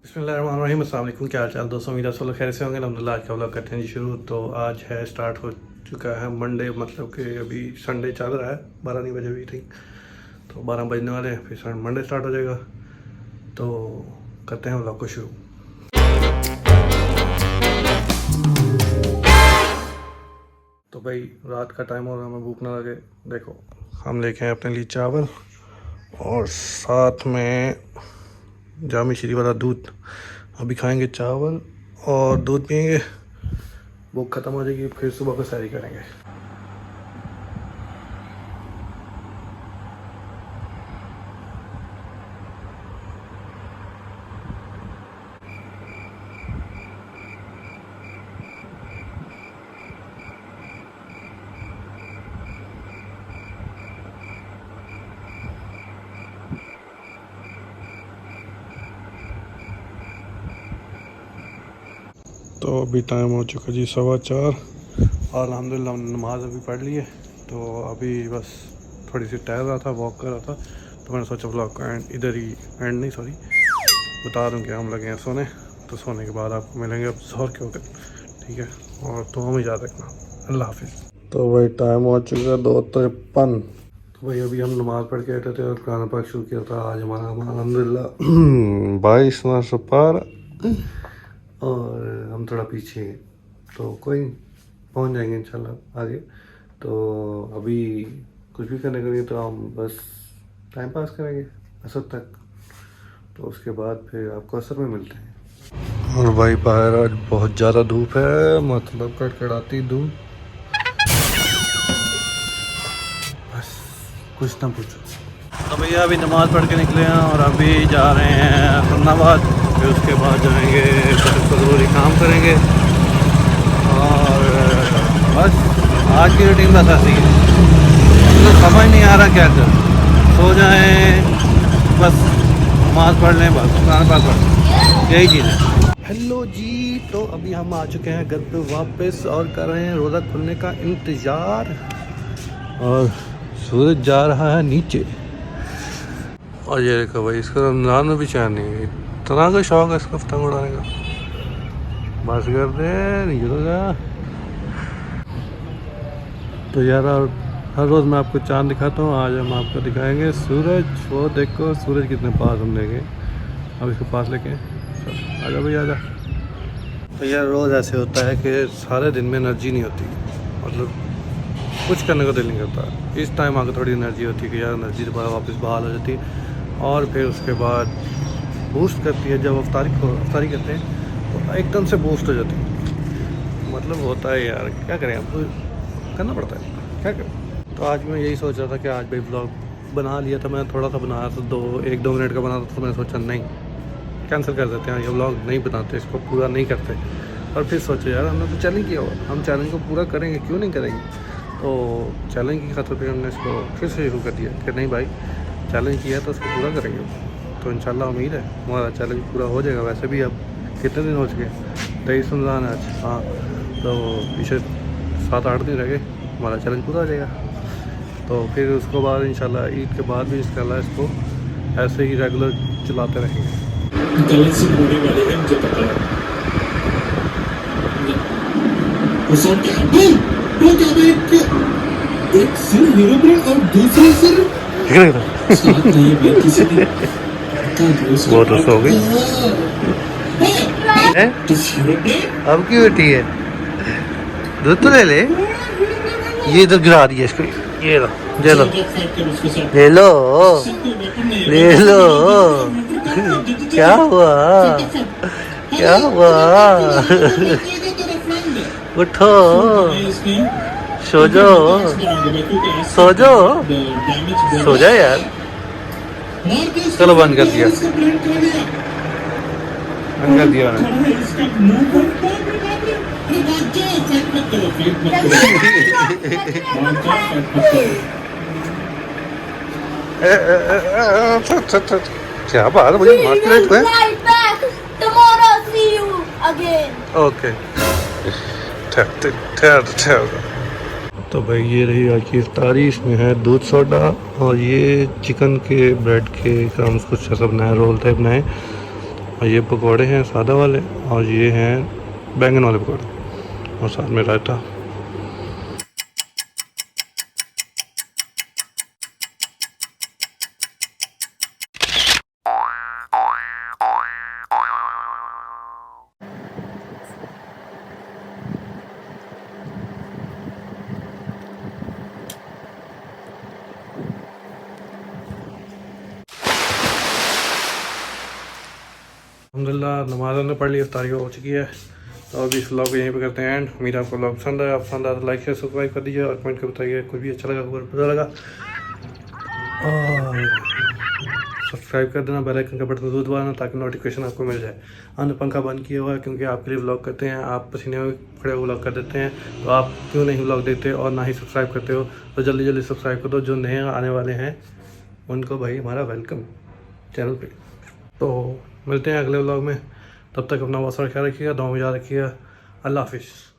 बिस्मिल्लाहिर्रहमानिर्रहीम, अस्सलाम वालेकुम। क्या हाल चाल दोस्तों, उम्मीद है सब लोग खैर से होंगे। अल्हम्दुलिल्लाह आज का व्लॉग करते हैं जी शुरू। तो आज है स्टार्ट हो चुका है मंडे, मतलब कि अभी संडे चल रहा है, 12 नहीं बजे हुई थी, तो 12 बजने वाले हैं, फिर मंडे स्टार्ट हो जाएगा। तो करते हैं व्लॉग को शुरू। तो भाई रात का टाइम हो रहा है, हमें भूख ना लगे। देखो हम लेके आए अपने लिए चावल और साथ में जामी श्री वाला दूध। अभी खाएंगे चावल और दूध पियेंगे, भूख ख़त्म हो जाएगी, फिर सुबह को सैरी करेंगे। तो अभी टाइम हो चुका जी 4:15 और अल्हम्दुलिल्लाह हमने नमाज़ अभी पढ़ ली है। तो अभी बस थोड़ी सी टहल रहा था, वॉक कर रहा था, तो मैंने सोचा व्लॉग का एंड इधर ही एंड नहीं सॉरी बता दूं कि हम लगे हैं सोने। तो सोने के बाद आपको मिलेंगे अब ज़ोहर के वक्त, ठीक है। और तो हम याद रखना, अल्लाह हाफिज़। तो भाई टाइम हो चुका 2:53। तो भाई अभी हम नमाज़ पढ़ के हटे थे और कुरान पाक शुरू किया था। आज हमारा अल्हम्दुलिल्लाह 22वां पारा और हम थोड़ा पीछे हैं, तो कोई नहीं, पहुंच जाएंगे इंशाल्लाह आगे। तो अभी कुछ भी करने का नहीं, तो हम बस टाइम पास करेंगे असर तक, तो उसके बाद फिर आपको असर में मिलते हैं। और भाई बाहर आज बहुत ज़्यादा धूप है, मतलब कड़कड़ाती धूप, बस कुछ ना पूछो। तो भैया अभी नमाज़ पढ़ के निकले हैं और अभी जा रहे हैं फरनाबाद, फिर उसके बाद जाएंगे ज़रूरी काम करेंगे। और बस आज की रूटीन बस ऐसी है, मतलब समझ नहीं आ रहा क्या कर, सो जाएं बस, नमाज़ पढ़ लें बस, कुरान पाक पढ़ लें, यही चीज़ है। हेलो जी, तो अभी हम आ चुके हैं घर पे वापस और कर रहे हैं रोज़ा खुलने का इंतज़ार। और सूरज जा रहा है नीचे, और ये देखो भाई इसको रमज़ान में भी चैन नहीं है, इतना का शौक है इसको पतंग उड़ाने का। बस कर दे नहीं होगा। तो यार हर रोज़ मैं आपको चांद दिखाता हूँ, आज हम आपको दिखाएंगे सूरज। वो देखो सूरज कितने पास हम लेंगे, अब इसको पास लेके आजा भाई आजा। तो यार रोज़ ऐसे होता है कि सारे दिन में एनर्जी नहीं होती, मतलब कुछ करने को दिल नहीं करता। इस टाइम आकर थोड़ी एनर्जी होती है कि यार एनर्जी दोबारा वापस बहाल हो जाती है, और फिर उसके बाद बूस्ट करती है। जब अफ्तारी करते हैं तो एकदम से बूस्ट हो जाती है, मतलब होता है यार, क्या करें अब, करना पड़ता है, क्या करें। तो आज मैं यही सोच रहा था कि आज भाई ब्लॉग बना लिया था, मैं थोड़ा सा बनाया था, 1-2 मिनट का बना था, तो मैंने सोचा नहीं कैंसिल कर देते हैं, ये ब्लॉग नहीं बनाते, इसको पूरा नहीं करते। और फिर सोचा यार हमने तो चैलेंज किया हुआ, हम चैलेंज को पूरा करेंगे, क्यों नहीं करेंगे। तो चैलेंज की खातिर पे हमने इसको फिर से शुरू कर दिया कि नहीं भाई चैलेंज किया तो उसको पूरा करेंगे। तो इंशाल्लाह उम्मीद है हमारा चैलेंज पूरा हो जाएगा। वैसे भी अब कितने दिन हो चुके, 23 रमज़ान है आज, हाँ, तो पीछे 7-8 दिन रह गए, हमारा चैलेंज पूरा हो जाएगा। तो फिर उसके बाद इंशाल्लाह ईद के बाद भी इंशाल्लाह इसको ऐसे ही रेगुलर चलाते रहेंगे। गलत से होने वाले हैं मुझे पता है। एक सिर हीरो ब्रेड और दूसरे सिर साथ नहीं है किसी ने। वो तो सो गई अब की बेटी है, दूध तो ले ले, ये इधर गिरा दिया इसको, ये लो ले लो ले लो ले लो। क्या हुआ क्या हुआ, उठो सो जाओ सो जाओ सो जा यार। चलो बंद कर दिया क्या बात है, मुझे मार्क रहे थे। ओके तो भाई ये रही आज की इफ्तारी, इसमें है दूध सोडा और ये चिकन के ब्रेड के क्रम्स, कुछ ऐसा बनाए, रोल टाइप बनाए। और ये पकौड़े हैं सादा वाले, और ये हैं बैंगन वाले पकौड़े, और साथ में रायता। अल्हम्दुलिल्लाह नमाज़ हमने पढ़ ली, इफ्तारी हो चुकी है। तो अभी इस व्लॉग को यहीं पे करते हैं एंड। उम्मीद आपको व्लॉग पसंद आया। आप पसंद आया तो लाइक शेयर सब्सक्राइब कर दीजिए और कमेंट कर बताइए कोई भी अच्छा लगा, कोई बुरा लगा। और सब्सक्राइब कर देना, बेल आइकन का बटन जरूर दबाना ताकि नोटिफिकेशन आपको मिल जाए। हमने पंखा बंद किया हुआ है क्योंकि आपके लिए व्लॉग करते हैं, आप पसीने में खड़े व्लॉग कर देते हैं, तो आप क्यों नहीं व्लॉग देखते और ना ही सब्सक्राइब करते हो। तो जल्दी जल्दी सब्सक्राइब कर दो। जो नए आने वाले हैं उनको भाई हमारा वेलकम चैनल पे। तो मिलते हैं अगले व्लॉग में, तब तक अपना बहुत सारा ख्याल रखिएगा, दुआ में याद रखिएगा। अल्लाह हाफिज़।